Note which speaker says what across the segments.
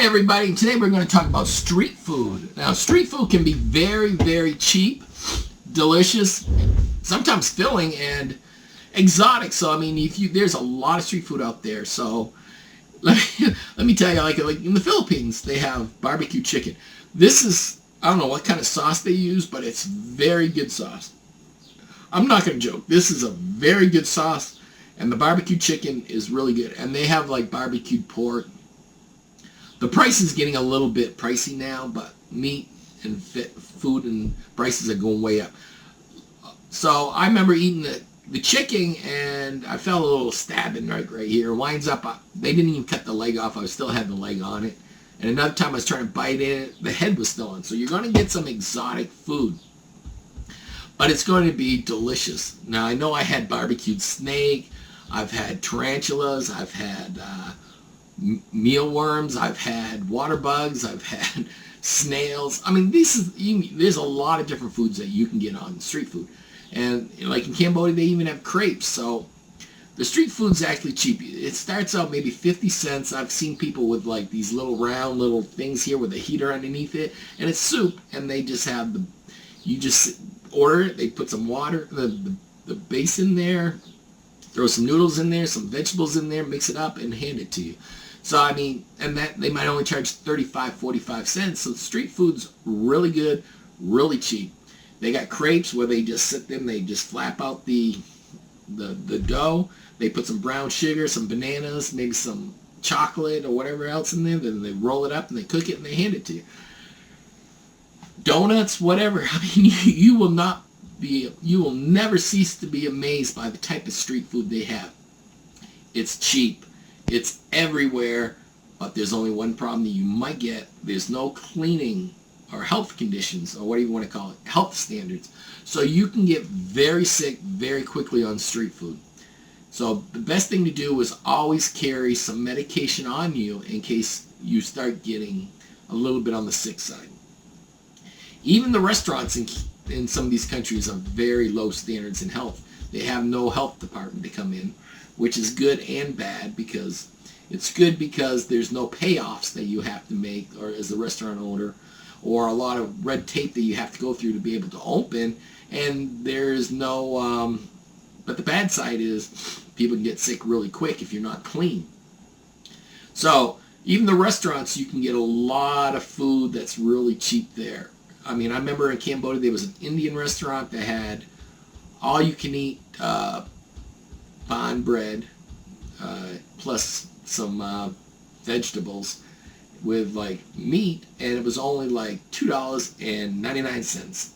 Speaker 1: Hi everybody, today we're going to talk about street food. Now street food can be very, very cheap, delicious, sometimes filling, and exotic. So I mean, there's a lot of street food out there. So let me tell you, like in the Philippines, they have barbecue chicken. This is, I don't know what kind of sauce they use, but it's very good sauce. I'm not going to joke. This is a very good sauce, and the barbecue chicken is really good. And they have like barbecued pork. The price is getting a little bit pricey now, but meat and food and prices are going way up. So I remember eating the chicken, and I felt a little stabbing right here. It winds up, they didn't even cut the leg off. I still had the leg on it. And another time I was trying to bite in, the head was still on. So you're going to get some exotic food, but it's going to be delicious. Now I know I had barbecued snake. I've had tarantulas. I've had mealworms, I've had water bugs, I've had snails. I mean, there's a lot of different foods that you can get on street food. And like in Cambodia, they even have crepes. So the street food's actually cheap. It starts out maybe 50 cents. I've seen people with like these little round little things here with a heater underneath it, and it's soup, and they just have you just order it, they put some water, the base in there, throw some noodles in there, some vegetables in there, mix it up, and hand it to you. So, I mean, and that they might only charge 35, 45 cents. So street food's really good, really cheap. They got crepes where they just sit them, they just flap out the dough. They put some brown sugar, some bananas, maybe some chocolate or whatever else in there. Then they roll it up and they cook it and they hand it to you. Donuts, whatever. I mean, you will never cease to be amazed by the type of street food they have. It's cheap. It's everywhere, but there's only one problem that you might get. There's no cleaning or health conditions, or whatever you want to call it, health standards. So you can get very sick very quickly on street food. So the best thing to do is always carry some medication on you in case you start getting a little bit on the sick side. Even the restaurants in some of these countries have very low standards in health. They have no health department to come in, which is good and bad, because it's good because there's no payoffs that you have to make, or as a restaurant owner, or a lot of red tape that you have to go through to be able to open, and there's no, but the bad side is people can get sick really quick if you're not clean. So even the restaurants, you can get a lot of food that's really cheap there. I mean, I remember in Cambodia there was an Indian restaurant that had all you can eat banh bread plus some vegetables with like meat, and it was only like $2.99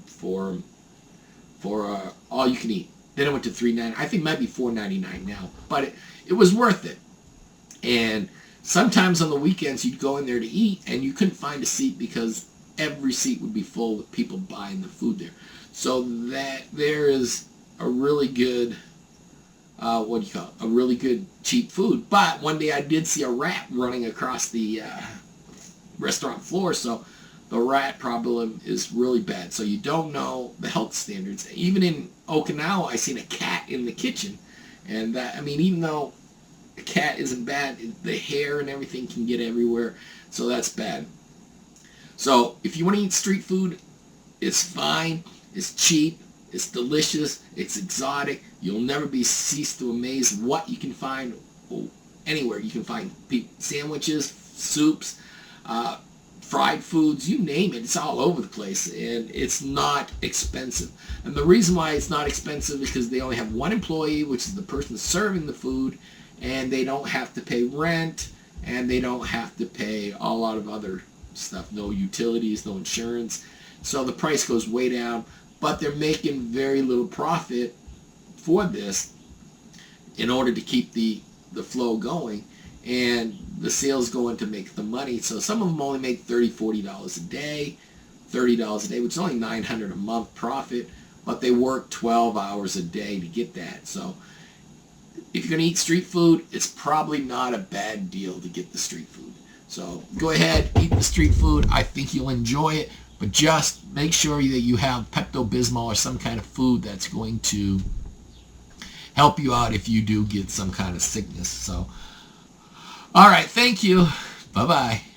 Speaker 1: for all you can eat. Then it went to $3.99. I think it might be $4.99 now, but it was worth it. And sometimes on the weekends you'd go in there to eat and you couldn't find a seat because every seat would be full with people buying the food there. So that there is a really good a really good cheap food. But one day I did see a rat running across the restaurant floor, so the rat problem is really bad. So you don't know the health standards. Even in Okinawa, I seen a cat in the kitchen, and that, I mean, even though a cat isn't bad, the hair and everything can get everywhere, so that's bad. So if you want to eat street food, it's fine, it's cheap, it's delicious, it's exotic. You'll never be ceased to amaze what you can find anywhere. You can find sandwiches, soups, fried foods, you name it. It's all over the place, and it's not expensive. And the reason why it's not expensive is because they only have one employee, which is the person serving the food, and they don't have to pay rent, and they don't have to pay a lot of other stuff, no utilities, no insurance. So the price goes way down, but they're making very little profit for this in order to keep the flow going, and the sales go in to make the money. So some of them only make $30, $40 a day, $30 a day, which is only $900 a month profit, but they work 12 hours a day to get that. So if you're going to eat street food, it's probably not a bad deal to get the street food. So go ahead, eat the street food. I think you'll enjoy it, but just make sure that you have Pepto-Bismol or some kind of food that's going to help you out if you do get some kind of sickness. So, all right, thank you. Bye-bye.